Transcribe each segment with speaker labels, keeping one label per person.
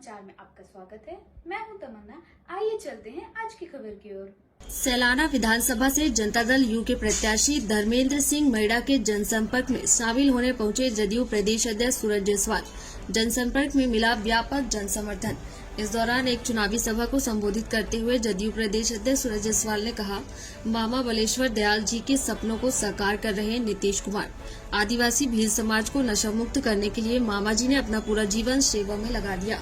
Speaker 1: समाचार में आपका स्वागत है। मैं हूं तमन्ना। आइए चलते हैं आज की खबर की ओर।
Speaker 2: सैलाना विधानसभा से जनता दल यू के प्रत्याशी धर्मेंद्र सिंह मैडा के जनसंपर्क में शामिल होने पहुंचे जदयू प्रदेश अध्यक्ष सूरज जायसवाल। जनसंपर्क में मिला व्यापक जनसमर्थन। इस दौरान एक चुनावी सभा को संबोधित करते हुए जदयू प्रदेश अध्यक्ष सूरज जायसवाल ने कहा, मामा बलेश्वर दयाल जी के सपनों को साकार कर रहे नीतीश कुमार। आदिवासी भील समाज को नशा मुक्त करने के लिए मामा जी ने अपना पूरा जीवन सेवा में लगा दिया।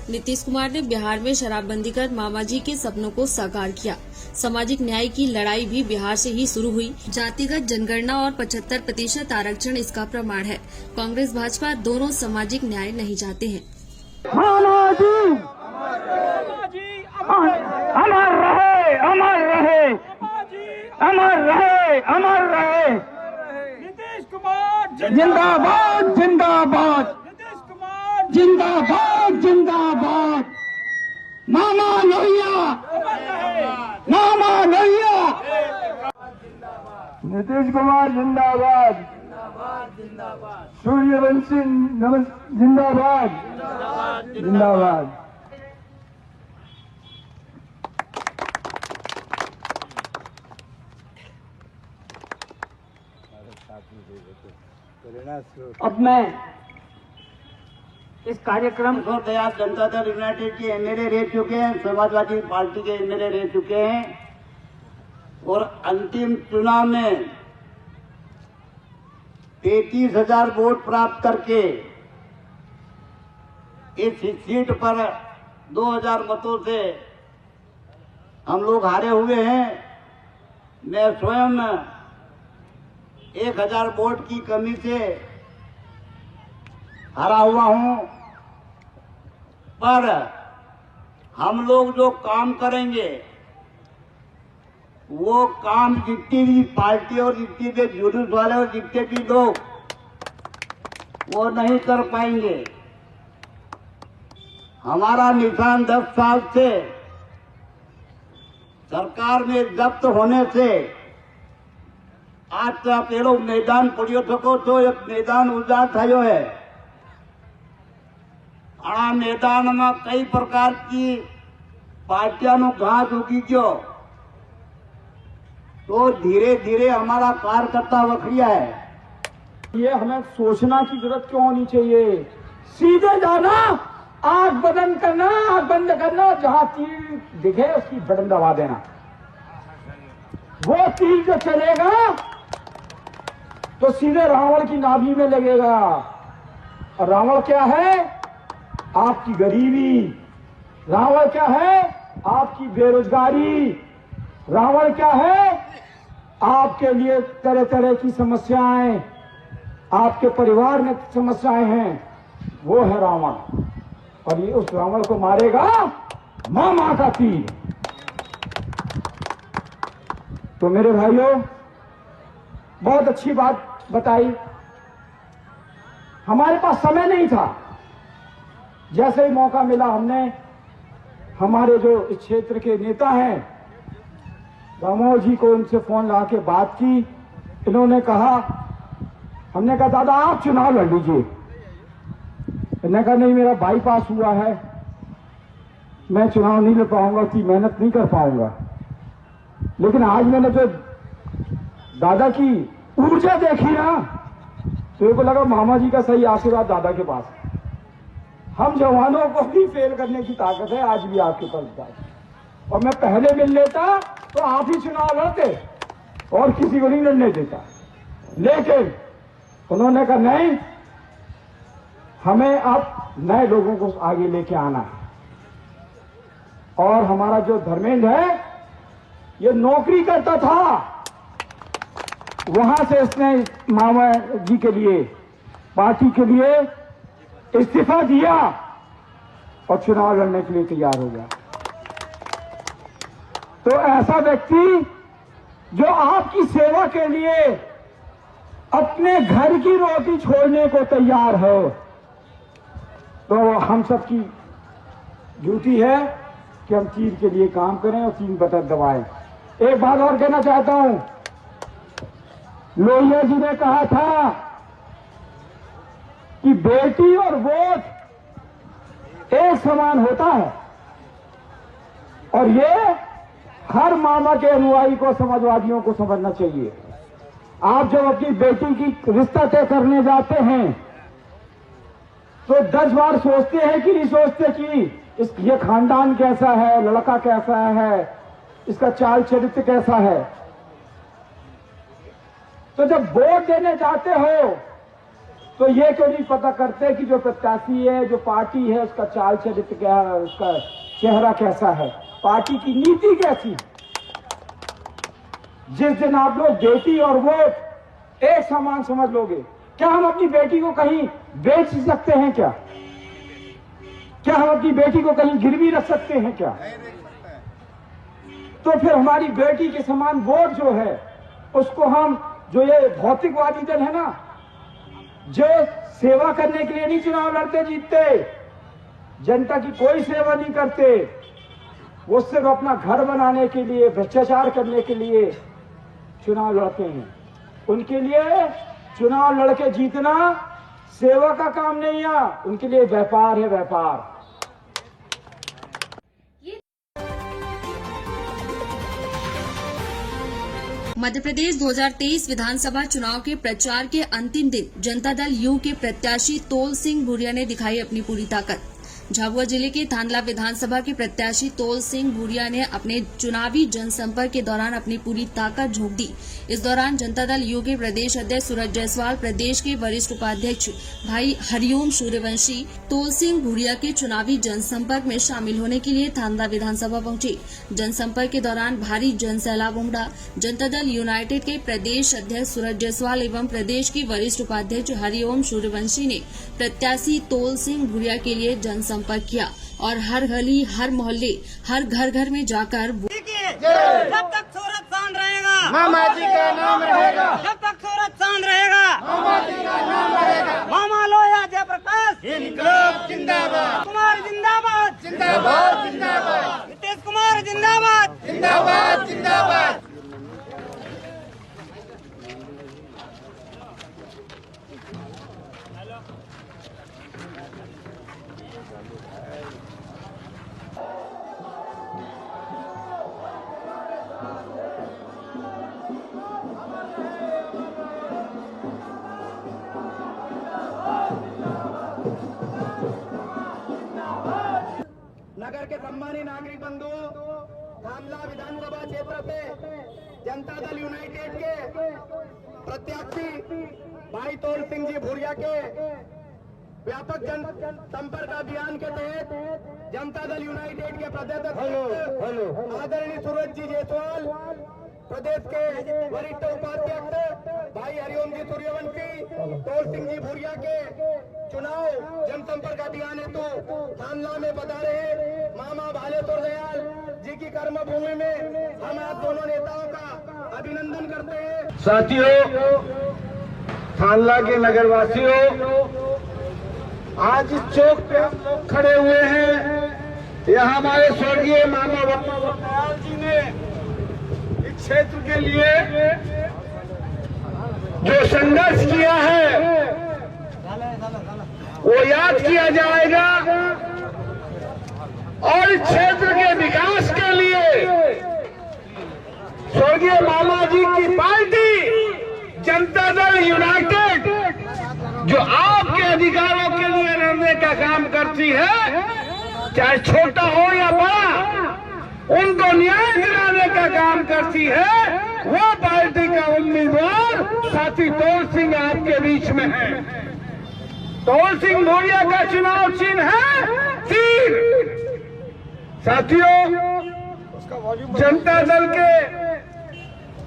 Speaker 2: नीतीश कुमार ने बिहार में शराबबंदी कर मामा जी के सपनों को साकार किया। सामाजिक न्याय की लड़ाई भी बिहार से ही शुरू हुई। जातिगत जनगणना और 75% आरक्षण इसका प्रमाण है। कांग्रेस भाजपा दोनों सामाजिक न्याय नहीं चाहते हैं।
Speaker 3: मामा जी अमर रहे, अमर रहे, अमर रहे, अमर रहे।
Speaker 4: नीतीश कुमार
Speaker 3: जिंदाबाद, जिंदाबाद,
Speaker 4: नीतीश कुमार
Speaker 3: जिंदाबाद, जिंदाबाद। मामा लोहिया, मामा लोहिया। नीतीश कुमार जिंदाबाद, सूर्यवंशी जिंदाबाद, जिंदाबाद।
Speaker 5: अब मैं इस कार्यक्रम
Speaker 6: दयाल जनता दल यूनाइटेड के एमएलए रह चुके हैं, समाजवादी पार्टी के एमएलए रह चुके हैं और अंतिम चुनाव में 33,000 वोट प्राप्त करके इस सीट पर 2,000 मतों से हम लोग हारे हुए हैं। मैं स्वयं 1,000 वोट की कमी से हारा हुआ हूं, पर हम लोग जो काम करेंगे वो काम जितनी भी पार्टी और जितनी भी जुलूस वाले और जितने भी लोग वो नहीं कर पाएंगे। हमारा निशान 10 साल से सरकार में जब्त होने से आज आप ये लोग मैदान पड़ियो सको तो एक मैदान उजाड़ थयो है। आ मैदान में कई प्रकार की पार्टियां नो घास उगी गयो तो धीरे धीरे हमारा कार्यकर्ता वखरिया है।
Speaker 3: ये हमें सोचना की जरूरत क्यों होनी चाहिए? सीधे जाना, आंख बंद करना, आंख बंद करना, जहां तीर दिखे उसकी बटन दबा देना। वो तीर जो चलेगा तो सीधे रावण की नाभि में लगेगा। और रावण क्या है? आपकी गरीबी। रावण क्या है? आपकी बेरोजगारी। रावण क्या है? आपके लिए तरह तरह की समस्याएं, आपके परिवार में समस्याएं हैं। वो है रावण। और ये उस रावण को मारेगा मामा का तीर। तो मेरे भाइयों, बहुत अच्छी बात बताई। हमारे पास समय नहीं था। जैसे ही मौका मिला हमने हमारे जो इस क्षेत्र के नेता हैं रामोह जी को उनसे फोन लगा के बात की। इन्होंने कहा, हमने कहा दादा आप चुनाव लड़ लीजिए। इन्होंने कहा नहीं, मेरा बाईपास हुआ है, मैं चुनाव नहीं लड़ पाऊंगा, उसकी मेहनत नहीं कर पाऊंगा। लेकिन आज मैंने जो दादा की ऊर्जा देखी ना, तो मेरे को लगा मामा जी का सही आशीर्वाद दादा के पास है। हम जवानों को भी फेल करने की ताकत है आज भी आपके पास। और मैं पहले मिल लेता तो आप ही चुनाव लड़ते और किसी को नहीं लड़ने देता। लेकिन उन्होंने कहा नहीं, हमें अब नए लोगों को आगे लेके आना है। और हमारा जो धर्मेंद्र है ये नौकरी करता था, वहां से इसने मामा जी के लिए, पार्टी के लिए इस्तीफा दिया और चुनाव लड़ने के लिए तैयार हो गया। तो ऐसा व्यक्ति जो आपकी सेवा के लिए अपने घर की रोटी छोड़ने को तैयार है, तो हम सबकी ड्यूटी है कि हम चीज के लिए काम करें और 3 बटन दबाएं। एक बात और कहना चाहता हूं, लोहिया जी ने कहा था कि बेटी और वोट एक समान होता है। और ये हर मामा के अनुयायी को, समाजवादियों को समझना चाहिए। आप जब अपनी बेटी की रिश्ता तय करने जाते हैं तो 10 बार सोचते हैं कि नहीं सोचते कि ये खानदान कैसा है, लड़का कैसा है, इसका चाल चरित्र कैसा है। तो जब वोट देने जाते हो तो ये क्यों नहीं पता करते कि जो प्रत्याशी है, जो पार्टी है, उसका चाल चरित्र क्या है, उसका चेहरा कैसा है, पार्टी की नीति कैसी है। जिस दिन आप लोग बेटी और वोट एक समान समझ लोगे, क्या हम अपनी बेटी को कहीं बेच सकते हैं? क्या हम अपनी बेटी को कहीं गिरवी रख सकते हैं? क्या तो फिर हमारी बेटी के समान वोट जो है उसको हम, जो ये भौतिकवादी दल है ना, जो सेवा करने के लिए नहीं चुनाव लड़ते जीतते, जनता की कोई सेवा नहीं करते, वो सिर्फ अपना घर बनाने के लिए, भ्रष्टाचार करने के लिए चुनाव लड़ते हैं। उनके लिए चुनाव लड़के जीतना सेवा का काम नहीं है, उनके लिए व्यापार है, व्यापार।
Speaker 2: मध्य प्रदेश 2023 विधानसभा चुनाव के प्रचार के अंतिम दिन जनता दल यू के प्रत्याशी तोल सिंह भूरिया ने दिखाई अपनी पूरी ताकत। झाबुआ जिले के थांदला विधानसभा के प्रत्याशी तोल सिंह भूरिया ने अपने चुनावी जनसंपर्क के दौरान अपनी पूरी ताकत झोंक दी। इस दौरान जनता दल यू के प्रदेश अध्यक्ष सूरज जायसवाल, प्रदेश के वरिष्ठ उपाध्यक्ष भाई हरिओम सूर्यवंशी तोल सिंह भूरिया के चुनावी जनसंपर्क में शामिल होने के लिए थांदला विधानसभा पहुंचे। जनसंपर्क के दौरान भारी जनसैलाब उमड़ा। जनता दल यूनाइटेड के प्रदेश अध्यक्ष सूरज जायसवाल एवं प्रदेश के वरिष्ठ उपाध्यक्ष हरिओम सूर्यवंशी ने प्रत्याशी तोल सिंह भूरिया के लिए जनसंपर्क किया और हर गली, हर मोहल्ले, हर घर घर में जाकर
Speaker 5: जब तक सूरज चांद रहेगा
Speaker 7: मामा जी का नाम रहेगा,
Speaker 5: जब तक सूरज चांद रहेगा
Speaker 7: मामा जी का नाम रहेगा।
Speaker 5: मामा लोया जयप्रकाश
Speaker 7: इनकलाब जिंदाबाद,
Speaker 5: कुमार जिंदाबाद,
Speaker 7: जिंदाबाद जिंदाबाद,
Speaker 5: नीतीश कुमार जिंदाबाद,
Speaker 7: जिंदाबाद जिंदाबाद।
Speaker 8: नगर के सम्मानित नागरिक बंधु, थांदला विधानसभा क्षेत्र से जनता दल यूनाइटेड के प्रत्याशी भाई तोल सिंह जी भूरिया के व्यापक जन संपर्क अभियान के तहत जनता दल यूनाइटेड के प्रदेश आदरणीय सूरज जी जायसवाल, प्रदेश के वरिष्ठ उपाध्यक्ष भाई हरिओम जी सूर्यवंशी तोल सिंह जी भूरिया के चुनाव जनसंपर्क अभियान हेतु थांदला में पधारे हैं। मामा भालेश्वर दयाल जी की कर्मभूमि में हम आप दोनों नेताओं का अभिनंदन करते हैं।
Speaker 3: साथियों, थांदला के नगरवासियों, आज इस चौक पे हम लोग खड़े हुए हैं। यहाँ हमारे स्वर्गीय मामा दयाल जी ने इस क्षेत्र के लिए जो संघर्ष किया है वो याद किया जाएगा और इस क्षेत्र के विकास के लिए स्वर्गीय मामा जी की पार्टी जनता दल यूनाइटेड जो आपके अधिकारों के लिए लड़ने का काम करती है, चाहे छोटा हो या बड़ा, उनको न्याय दिलाने का काम करती है, वो पार्टी का उम्मीदवार साथी तोल सिंह आपके बीच में है। तोल सिंह भूरिया का चुनाव चिन्ह है तीर। साथियों, जनता दल के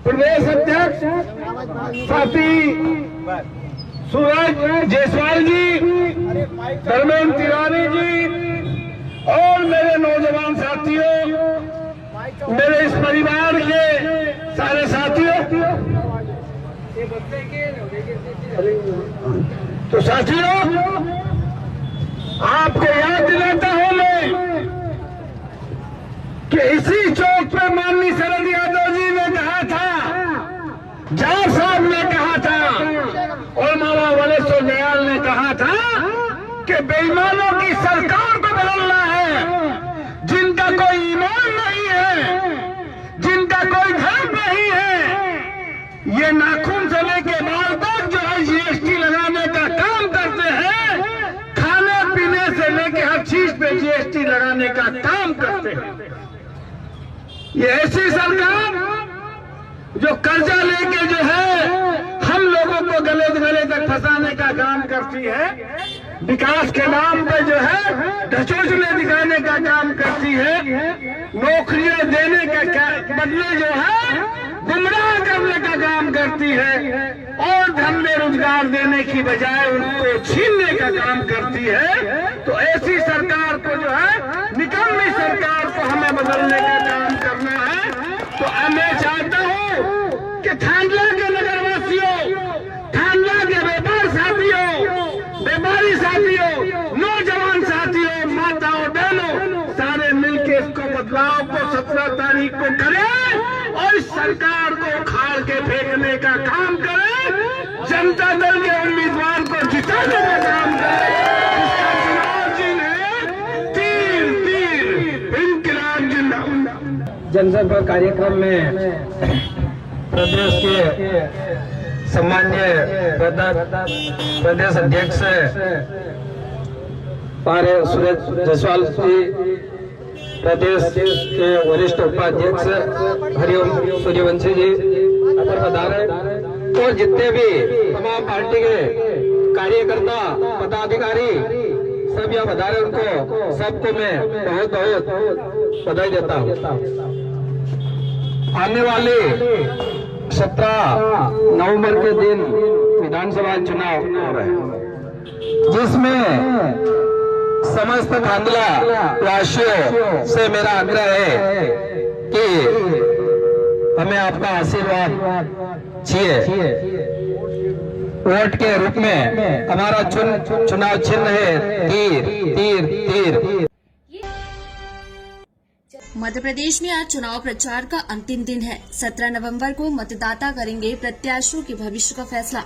Speaker 3: प्रदेश अध्यक्ष साथी सूरज जायसवाल जी, धर्मेंद्र तिवारी जी और मेरे नौजवान साथियों, मेरे इस परिवार के सारे साथियों, तो साथियों, आपको याद दिलाता हूं मैं कि इसी चौक पे माननीय शरद यादव जी ने कहा था, जाट साहब ने कहा था और मामा भालेश्वर दयाल ने कहा था कि बेईमानों की सरकार को बदलना है, जिनका कोई ईमान नहीं है, जिनका कोई धर्म नहीं है, ये नाखून से लेके बाल तक जो है जीएसटी लगाने का काम करते हैं, खाने पीने से लेके हर चीज पे जीएसटी लगाने का काम करते हैं। ये ऐसी सरकार जो कर्जा लेके जो है हम लोगों को गले गले तक फंसाने का काम करती है, विकास के नाम पे जो है ढचोचले दिखाने का काम करती है, नौकरियां देने के बदले जो है गुमराह करने का काम करती है, और धंधे रोजगार देने की बजाय उनको छीनने का काम करती है। तो ऐसी सरकार को जो है, निकम्मी सरकार को हमें बदलने का काम करना है। तो मैं चाहता हूँ कि थांडला के नगरवासियों, थांडला के व्यापार साथियों, व्यापारी साथियों, नौजवान साथियों, माताओं बहनों, सारे मिलके इसको बदलाव को 17 तारीख को करें और इस सरकार को उखाड़ के फेंकने का काम करें, जनता दल के उम्मीदवार को जिताने का काम करें। इसका चुनाव चिन्ह है तीर तीर इंकलाब जिंदाबाद।
Speaker 9: जनसंपर्क कार्यक्रम में प्रदेश के सम्मान्य प्रदेश अध्यक्ष पारे सूरज जायसवाल जी, प्रदेश के वरिष्ठ उपाध्यक्ष हरिओम सूर्यवंशी जी अगर पधारे, और जितने भी तमाम पार्टी के कार्यकर्ता पदाधिकारी सब यहाँ पधारे, उनको सबको मैं बहुत बहुत बधाई देता हूँ। आने वाले 17 नवंबर के दिन विधानसभा चुनाव हो रहे हैं, जिसमें समस्त थांदला वासियों से मेरा आग्रह है कि हमें आपका आशीर्वाद चाहिए। वोट के रूप में हमारा चुनाव चिन्ह है तीर तीर तीर।
Speaker 2: मध्य प्रदेश में आज चुनाव प्रचार का अंतिम दिन है। 17 नवंबर को मतदाता करेंगे प्रत्याशियों के भविष्य का फैसला।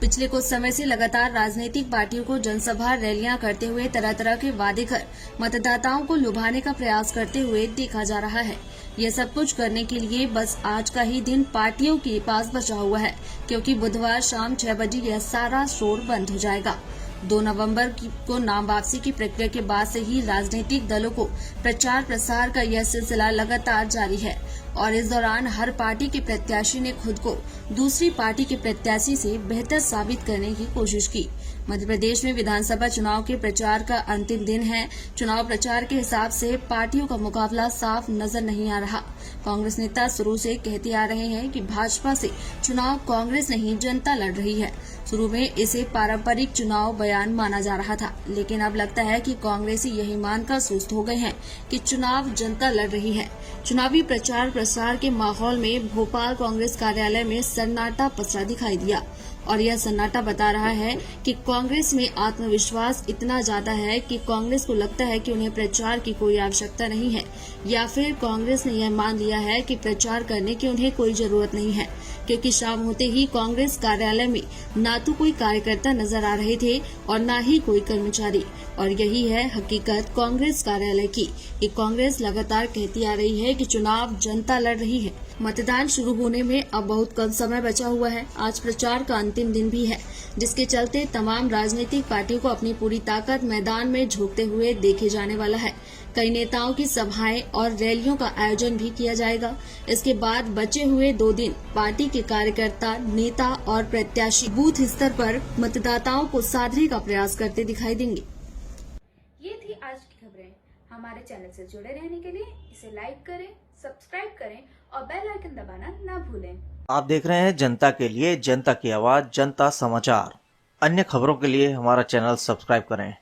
Speaker 2: पिछले कुछ समय से लगातार राजनीतिक पार्टियों को जनसभा रैलियां करते हुए तरह तरह के वादे कर मतदाताओं को लुभाने का प्रयास करते हुए देखा जा रहा है। यह सब कुछ करने के लिए बस आज का ही दिन पार्टियों के पास बचा हुआ है, क्योंकि बुधवार शाम 6 बजे यह सारा शोर बंद हो जाएगा। 2 नवंबर को नाम वापसी की प्रक्रिया के बाद से ही राजनीतिक दलों को प्रचार प्रसार का यह सिलसिला लगातार जारी है, और इस दौरान हर पार्टी के प्रत्याशी ने खुद को दूसरी पार्टी के प्रत्याशी से बेहतर साबित करने की कोशिश की। मध्य प्रदेश में विधानसभा चुनाव के प्रचार का अंतिम दिन है। चुनाव प्रचार के हिसाब से पार्टियों का मुकाबला साफ नजर नहीं आ रहा। कांग्रेस नेता शुरू से कहते आ रहे हैं कि भाजपा से चुनाव कांग्रेस नहीं जनता लड़ रही है। शुरू में इसे पारंपरिक चुनाव बयान माना जा रहा था, लेकिन अब लगता है कि कांग्रेसी यही मानकर सुस्त हो गए हैं कि चुनाव जनता लड़ रही है। चुनावी प्रचार प्रसार के माहौल में भोपाल कांग्रेस कार्यालय में सन्नाटा पसरा दिखाई दिया, और यह सन्नाटा बता रहा है कि कांग्रेस में आत्मविश्वास इतना ज्यादा है कि कांग्रेस को लगता है कि उन्हें प्रचार की कोई आवश्यकता नहीं है, या फिर कांग्रेस ने यह मान लिया है कि प्रचार करने की उन्हें कोई जरूरत नहीं है, क्योंकि शाम होते ही कांग्रेस कार्यालय में न तो कोई कार्यकर्ता नजर आ रहे थे और न ही कोई कर्मचारी। और यही है हकीकत कांग्रेस कार्यालय की कि कांग्रेस लगातार कहती आ रही है कि चुनाव जनता लड़ रही है। मतदान शुरू होने में अब बहुत कम समय बचा हुआ है। आज प्रचार का अंतिम दिन भी है, जिसके चलते तमाम राजनीतिक पार्टियों को अपनी पूरी ताकत मैदान में झोंकते हुए देखे जाने वाला है। कई नेताओं की सभाएं और रैलियों का आयोजन भी किया जाएगा। इसके बाद बचे हुए 2 दिन पार्टी के कार्यकर्ता, नेता और प्रत्याशी बूथ स्तर पर मतदाताओं को साधने का प्रयास करते दिखाई देंगे।
Speaker 1: ये थी आज की खबरें। हमारे चैनल से जुड़े रहने के लिए इसे लाइक करें, सब्सक्राइब करें और बेल आइकन दबाना ना भूलें।
Speaker 10: आप देख रहे हैं जनता के लिए, जनता की आवाज, जनता समाचार। अन्य खबरों के लिए हमारा चैनल सब्सक्राइब करें।